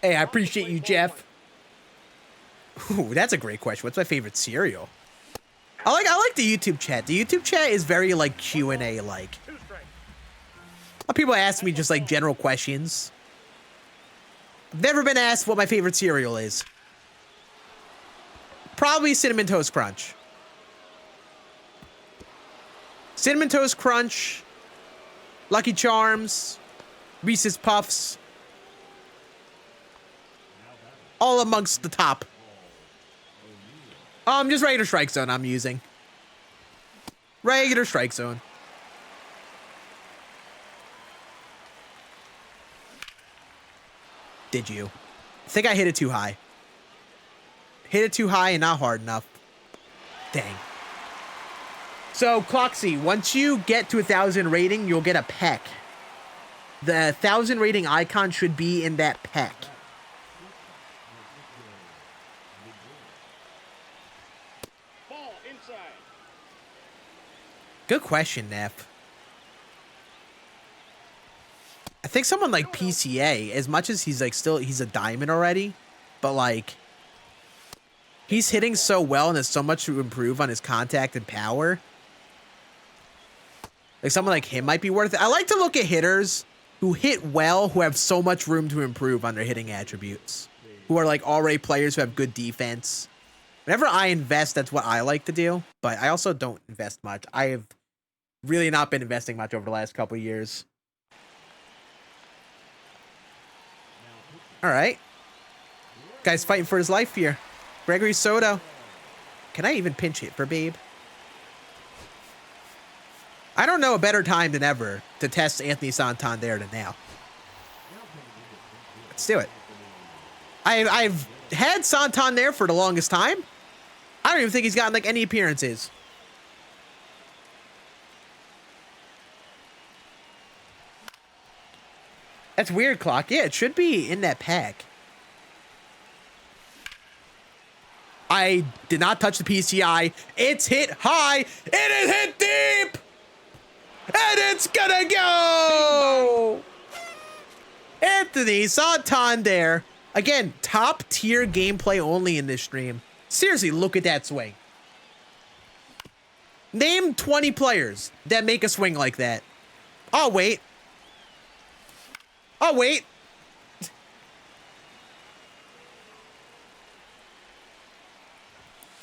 Hey, I appreciate you, Jeff. Ooh, that's a great question. What's my favorite cereal? I like the YouTube chat. The YouTube chat is very like Q&A like. 2 strikes. People ask me just like general questions. I've never been asked what my favorite cereal is. Probably Cinnamon Toast Crunch. Cinnamon Toast Crunch, Lucky Charms, Reese's Puffs. All amongst the top. Just regular Strike Zone I'm using. Regular Strike Zone. Did you? I think I hit it too high. Hit it too high and not hard enough. Dang. So, Cloxy, once you get to 1,000 rating, you'll get a peck. The 1,000 rating icon should be in that peck. Ball inside. Good question, Neff. I think someone like PCA, as much as he's like he's a diamond already, but like he's hitting so well and has so much to improve on his contact and power. Like someone like him might be worth it. I like to look at hitters who hit well, who have so much room to improve on their hitting attributes, who are like already players who have good defense. Whenever I invest, that's what I like to do, but I also don't invest much. I have really not been investing much over the last couple of years. All right. Guy's fighting for his life here. Gregory Soto. Can I even pinch hit for Babe? I don't know a better time than ever to test Anthony Santander than now. Let's do it. I've had Santander for the longest time. I don't even think he's gotten like any appearances. That's weird, Clock. Yeah, it should be in that pack. I did not touch the PCI. It's hit high. It is hit deep. And it's gonna go. Anthony Santander. Again, top tier gameplay only in this stream. Seriously, look at that swing. Name 20 players that make a swing like that. Oh, wait. Oh, wait.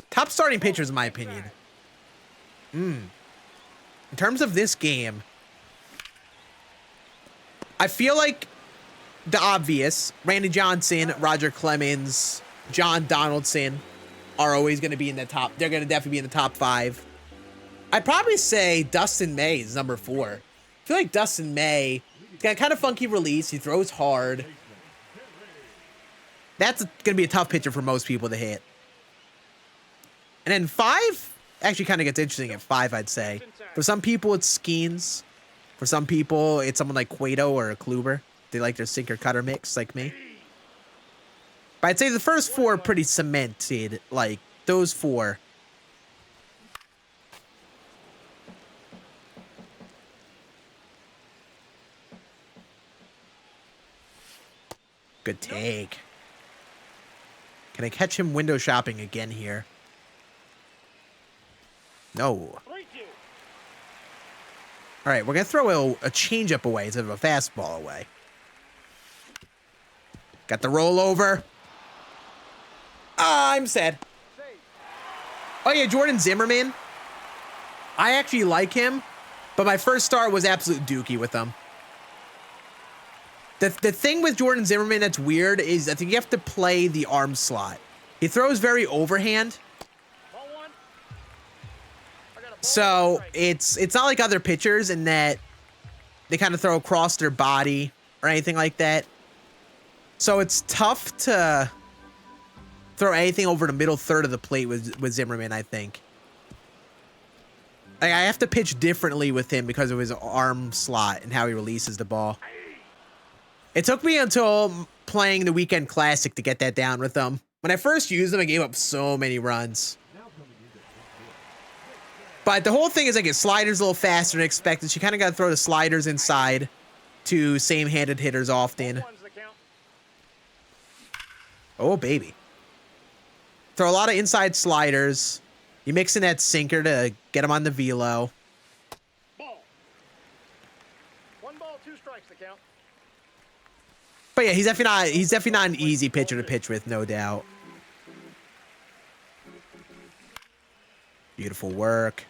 Top starting pitchers, in my opinion. In terms of this game, I feel like the obvious, Randy Johnson, Roger Clemens, John Donaldson are always going to be in the top. They're going to definitely be in the top 5. I'd probably say Dustin May is number 4. I feel like Dustin May, he's got a kind of funky release. He throws hard. That's going to be a tough pitcher for most people to hit. And then 5 actually kind of gets interesting at 5, I'd say. For some people, it's Skeens. For some people, it's someone like Cueto or a Kluber. They like their sinker cutter mix, like me. But I'd say the first 4 are pretty cemented. Like, those 4. Good take. Can I catch him window shopping again here? No. All right, we're going to throw a changeup away instead of a fastball away. Got the rollover. I'm sad. Oh, yeah, Jordan Zimmerman. I actually like him, but my first start was absolute dookie with him. The thing with Jordan Zimmerman that's weird is I think you have to play the arm slot. He throws very overhand. So it's not like other pitchers in that they kind of throw across their body or anything like that. So it's tough to throw anything over the middle third of the plate with Zimmerman, I think. Like, I have to pitch differently with him because of his arm slot and how he releases the ball. It took me until playing the Weekend Classic to get that down with him. When I first used him, I gave up so many runs. But the whole thing is like his sliders a little faster than expected. So you kind of got to throw the sliders inside to same-handed hitters often. Oh, baby. Throw a lot of inside sliders. You mix in that sinker to get him on the velo. Ball. 1 ball, 2 strikes to count. But yeah, he's definitely not an easy pitcher to pitch with, no doubt. Beautiful work.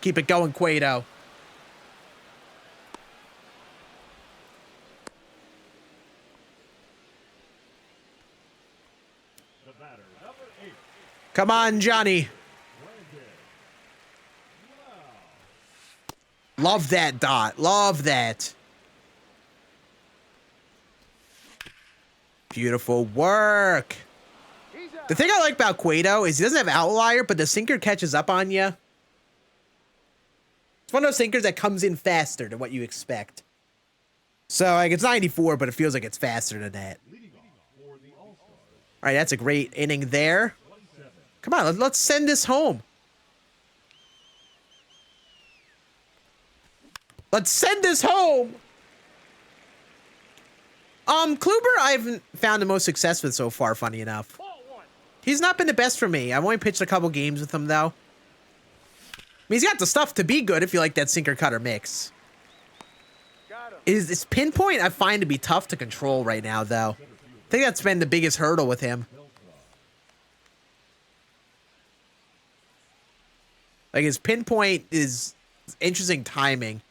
Keep it going, Cueto. Come on, Johnny. Love that dot. Love that. Beautiful work. The thing I like about Cueto is he doesn't have outlier, but the sinker catches up on you. It's one of those sinkers that comes in faster than what you expect. So, like, it's 94, but it feels like it's faster than that. All right, that's a great inning there. Come on, let's send this home. Let's send this home. Kluber, I haven't found the most success with so far, funny enough. He's not been the best for me. I've only pitched a couple games with him, though. I mean, he's got the stuff to be good if you like that sinker cutter mix. Is pinpoint I find to be tough to control right now, though. I think that's been the biggest hurdle with him. Like, his pinpoint is interesting timing.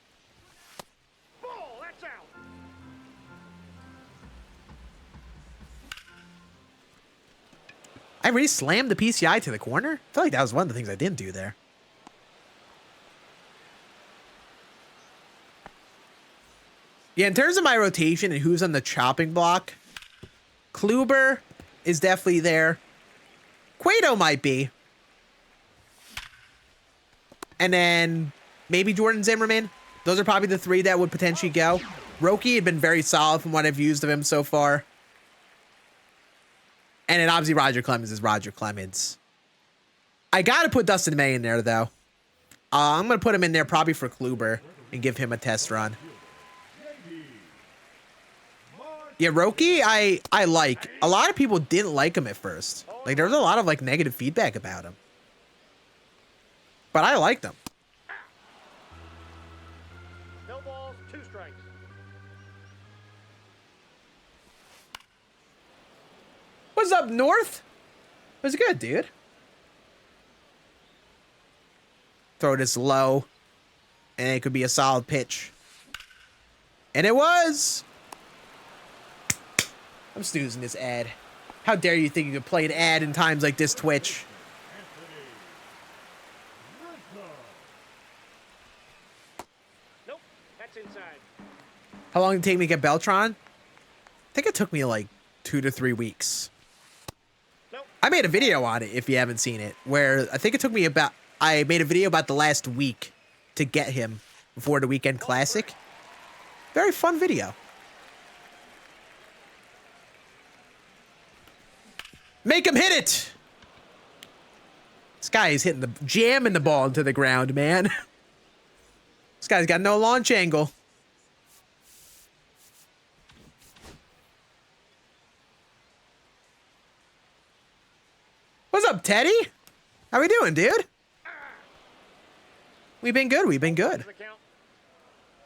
Ball, that's out. I really slammed the PCI to the corner? I feel like that was one of the things I didn't do there. Yeah, in terms of my rotation and who's on the chopping block, Kluber is definitely there. Cueto might be. And then maybe Jordan Zimmerman. Those are probably the three that would potentially go. Roki had been very solid from what I've used of him so far. And then obviously Roger Clemens is Roger Clemens. I got to put Dustin May in there, though. I'm going to put him in there probably for Kluber and give him a test run. Yeah, Roki, I like. A lot of people didn't like him at first. Like, there was a lot of, like, negative feedback about him. But I liked him. No balls, 2 strikes. What's up, North? What's good, dude? Throw this low. And it could be a solid pitch. And it was. I'm snoozing this ad. How dare you think you could play an ad in times like this, Twitch? Nope, that's inside. How long did it take me to get Beltron? I think it took me like 2 to 3 weeks. Nope. I made a video on it if you haven't seen it, where I think it took me about, I made a video about the last week to get him before the weekend classic. Very fun video. Make him hit it! This guy is hitting the, jamming the ball into the ground, man. This guy's got no launch angle. What's up, Teddy? How we doing, dude? We've been good. We've been good. Does it count?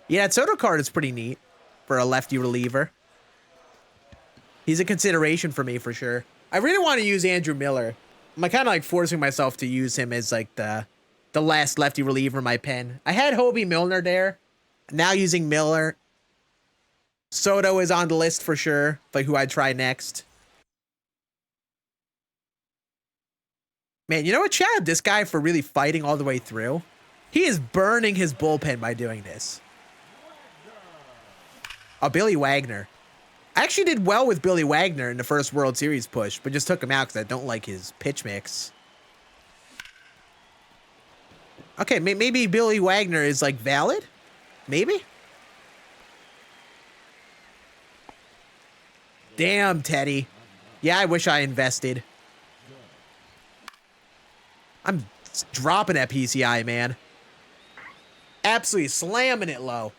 Yeah, that Soto card is pretty neat for a lefty reliever. He's a consideration for me for sure. I really want to use Andrew Miller. I'm kind of like forcing myself to use him as like the last lefty reliever in my pen. I had Hobie Milner there. Now using Miller. Soto is on the list for sure, like who I'd try next. Man, you know what? Shout out this guy for really fighting all the way through. He is burning his bullpen by doing this. Oh, Billy Wagner. I actually did well with Billy Wagner in the first World Series push, but just took him out because I don't like his pitch mix. Okay, maybe Billy Wagner is like valid? Maybe? Damn, Teddy. Yeah, I wish I invested. I'm dropping that PCI, man. Absolutely slamming it low.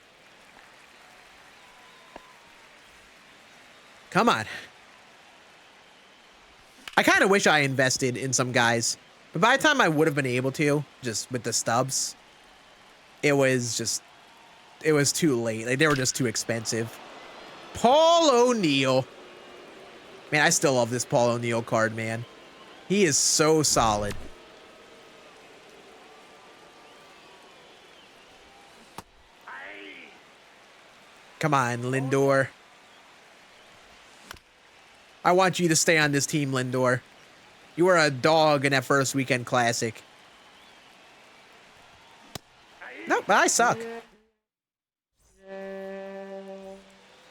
Come on. I kind of wish I invested in some guys. But by the time I would have been able to, just with the stubs, it was too late. Like, they were just too expensive. Paul O'Neill. Man, I still love this Paul O'Neill card, man. He is so solid. Come on, Lindor. I want you to stay on this team, Lindor. You were a dog in that first weekend classic. No, but I suck.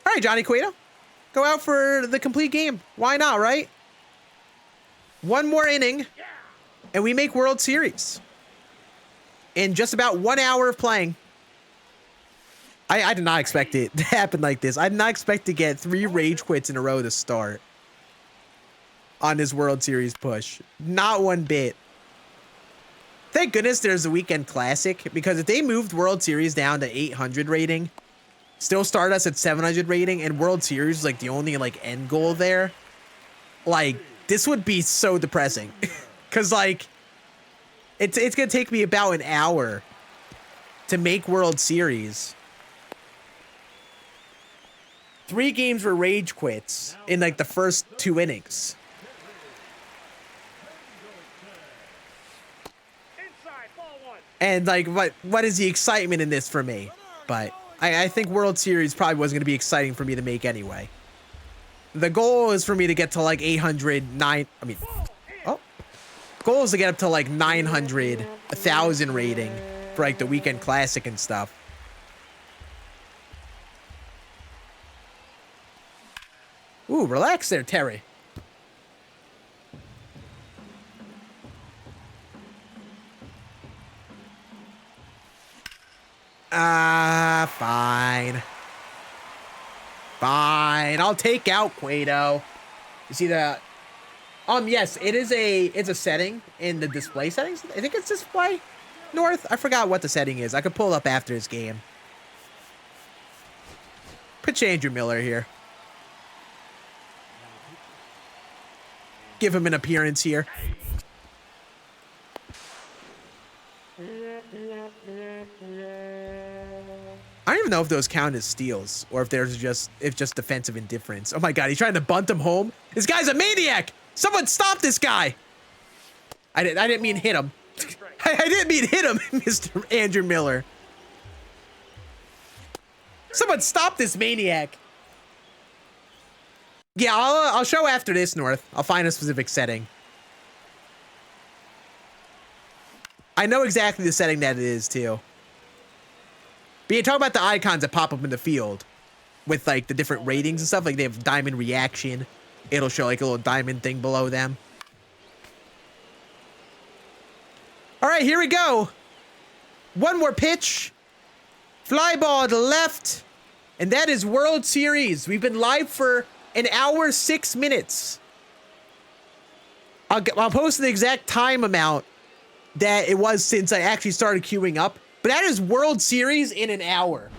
All right, Johnny Cueto. Go out for the complete game. Why not, right? One more inning, and we make World Series. In just about 1 hour of playing. I did not expect it to happen like this. I did not expect to get 3 rage quits in a row to start on this World Series push. Not one bit. Thank goodness there's a weekend classic, because if they moved World Series down to 800 rating, still start us at 700 rating, and World Series is like the only like end goal there, like this would be so depressing. Because like it's gonna take me about an hour to make World Series. 3 games were rage quits in like the first 2 innings. Inside, ball 1. And like, what is the excitement in this for me? But I think World Series probably wasn't going to be exciting for me to make anyway. The goal is for me to get to like 809. I mean, oh, goal is to get up to like 900, 1,000 rating for like the weekend classic and stuff. Ooh, relax there, Terry. Fine. Fine. I'll take out Cueto. You see that? Yes, it's a setting in the display settings. I think it's display north. I forgot what the setting is. I could pull it up after this game. Pitch Andrew Miller here. Give him an appearance here. I don't even know if those count as steals or if there's just defensive indifference. Oh my God, he's trying to bunt him home. This guy's a maniac. Someone stop this guy. I didn't mean hit him. I didn't mean hit him, Mr. Andrew Miller. Someone stop this maniac. Yeah, I'll show after this, North. I'll find a specific setting. I know exactly the setting that it is, too. But you talk about the icons that pop up in the field with, like, the different ratings and stuff. Like, they have diamond reaction. It'll show, like, a little diamond thing below them. All right, here we go. One more pitch. Fly ball to left. And that is World Series. We've been live for an hour, 6 minutes. I'll post the exact time amount that it was since I actually started queuing up. But that is World Series in an hour.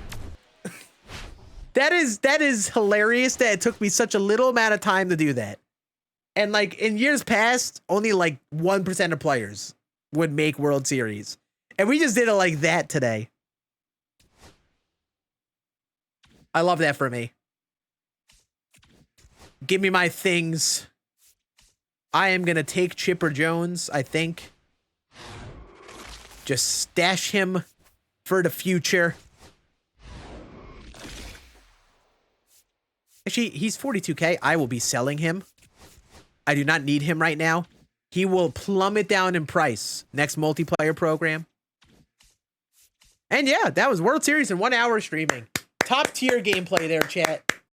That is hilarious that it took me such a little amount of time to do that. And like in years past, only like 1% of players would make World Series. And we just did it like that today. I love that for me. Give me my things. I am going to take Chipper Jones, I think. Just stash him for the future. Actually, he's 42K. I will be selling him. I do not need him right now. He will plummet down in price next multiplayer program. And yeah, that was World Series in 1 hour streaming. Top tier gameplay there, chat.